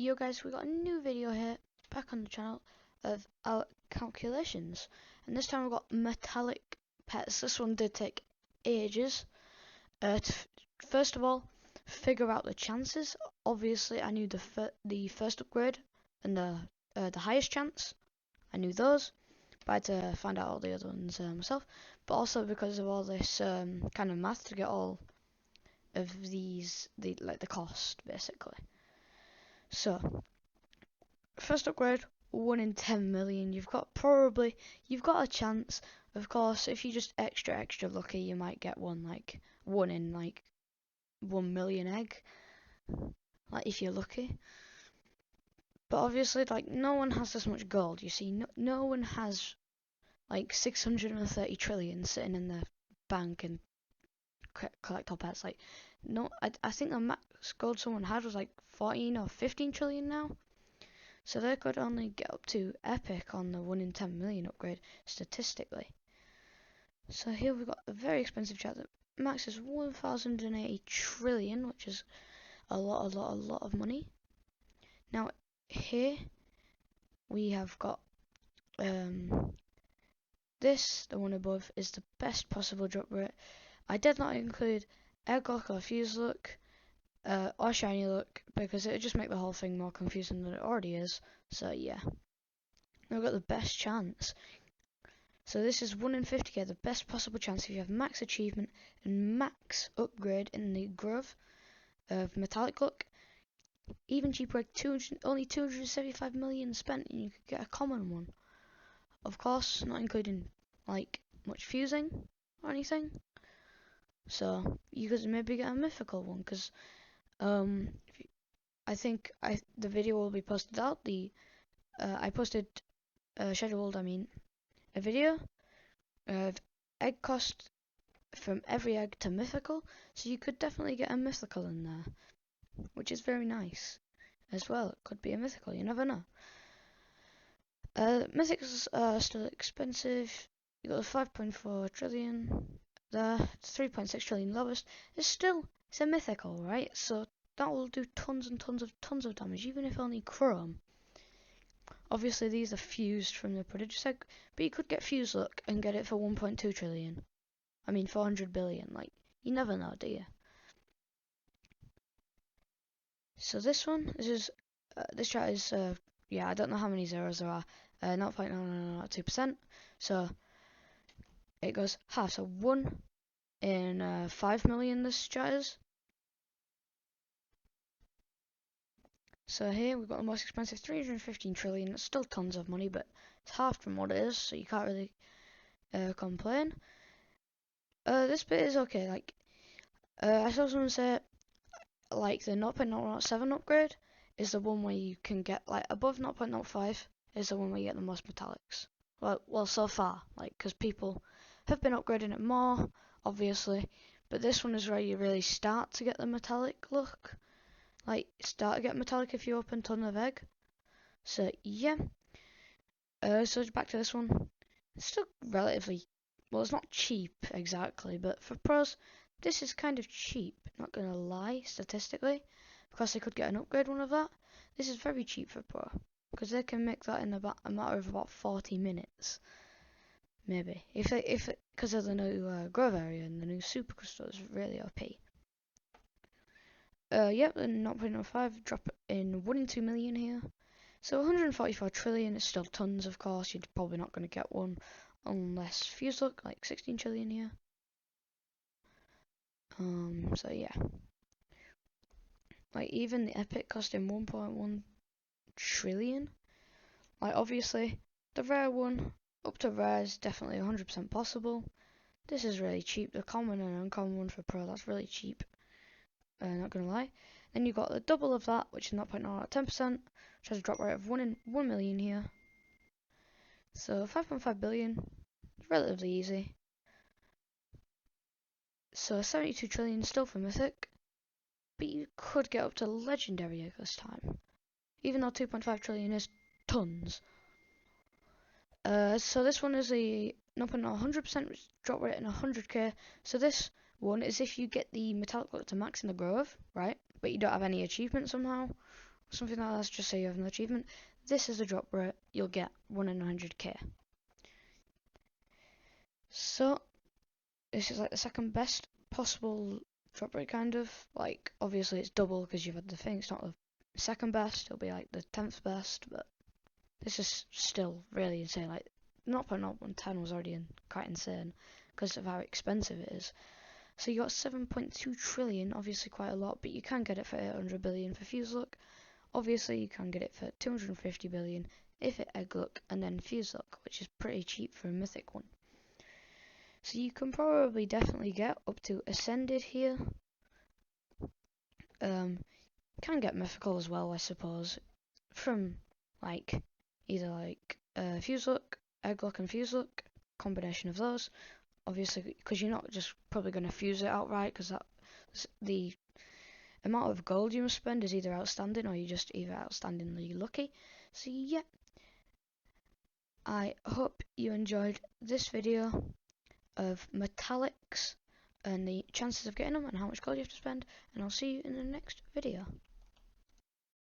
Yo guys, we got a new video here back on the channel of our calculations, and this time we've got metallic pets. This one did take ages. First of all, figure out the chances. Obviously I knew the first upgrade and the highest chance. I knew those, but I had to find out all the other ones myself. But also because of all this kind of math to get all of these, the cost basically. So, first upgrade, 1 in 10 million. You've got a chance. Of course, if you're just extra lucky, you might get one like 1 in 1 million egg. Like if you're lucky. But obviously, no one has this much gold. You see, no one has 630 trillion sitting in their bank and collect all pets. I think the max gold someone had was 14 or 15 trillion now. So they could only get up to epic on the 1 in 10 million upgrade statistically. So here we've got a very expensive chat that max is 1080 trillion, which is a lot of money. Now here we have got this, the one above, is the best possible drop rate. I did not include egg look or fuse look or shiny look because it would just make the whole thing more confusing than it already is. So yeah, we've got the best chance. So this is 1 in 50k, the best possible chance if you have max achievement and max upgrade in the Grove of metallic look. Even cheaper, only 275 million spent, and you could get a common one. Of course, not including much fusing or anything. So you could maybe get a mythical one, because I think the video will be posted out. I posted scheduled. A video of egg cost from every egg to mythical, so you could definitely get a mythical in there, which is very nice as well. It could be a mythical, you never know. Mythicals are still expensive. You got the 5.4 trillion there, 3.6 trillion lowest. It's a mythical, right? So that will do tons of damage, even if only chrome. Obviously these are fused from the prodigious egg, but you could get fuse luck and get it for 1.2 trillion. 400 billion. You never know, do you? So this chart is I don't know how many zeros there are. 0.002%. So it goes half. So 1 in 5 million this chart is. So here we've got the most expensive 315 trillion. It's still tons of money, but it's half from what it is, so you can't really complain. This bit is okay. I saw someone say the 0.007 upgrade is the one where you can get above 0.05 is the one where you get the most metallics. Well, so far, because people have been upgrading it more, obviously, but this one is where you really start to get the metallic look. Start to get metallic if you open a ton of egg. So yeah. So back to this one. It's still relatively, well, it's not cheap exactly, but for pros, this is kind of cheap. Not gonna lie, statistically, because they could get an upgrade one of that. This is very cheap for pro, because they can make that in about a matter of about 40 minutes, maybe. Because of the new Grove area and the new super crystal is really OP. Yep, the 0.05 drop in 1 in 2 million here. So 144 trillion is still tons, of course. You're probably not going to get one unless fuse luck, 16 trillion here. So yeah. Even the epic costing 1.1 trillion. Obviously, the rare one, up to rare, is definitely 100% possible. This is really cheap. The common and uncommon one for pro, that's really cheap. Not gonna lie. Then you got the double of that, which is 0.0 10%, which has a drop rate of 1 in 1 million here. So 5.5 billion, relatively easy. So 72 trillion still for mythic, but you could get up to legendary egg this time, even though 2.5 trillion is tons. So this one is a 100% drop rate and 100k. So this one is if you get the metallic look to max in the Grove, right? But you don't have any achievement somehow, something like that's just say you have an achievement. This is the drop rate, you'll get 1 in 100k. So this is like the second best possible drop rate, kind of. Like, obviously it's double because you've had the thing, it's not the second best, it'll be like the 10th best, but this is still really insane. Like 0.010 was already quite insane because of how expensive it is. So you got 7.2 trillion, obviously quite a lot, but you can get it for 800 billion for Fuse Luck. Obviously you can get it for 250 billion if it Egg Luck, and then Fuse Luck, which is pretty cheap for a mythic one. So you can probably definitely get up to Ascended here. Can get mythical as well, I suppose, from like either like Fuse Luck, Egg Luck and Fuse Luck, combination of those. Obviously, because you're not just probably going to fuse it outright, because the amount of gold you must spend is either outstanding or you're just either outstandingly lucky. So yeah, I hope you enjoyed this video of metallics and the chances of getting them and how much gold you have to spend, and I'll see you in the next video.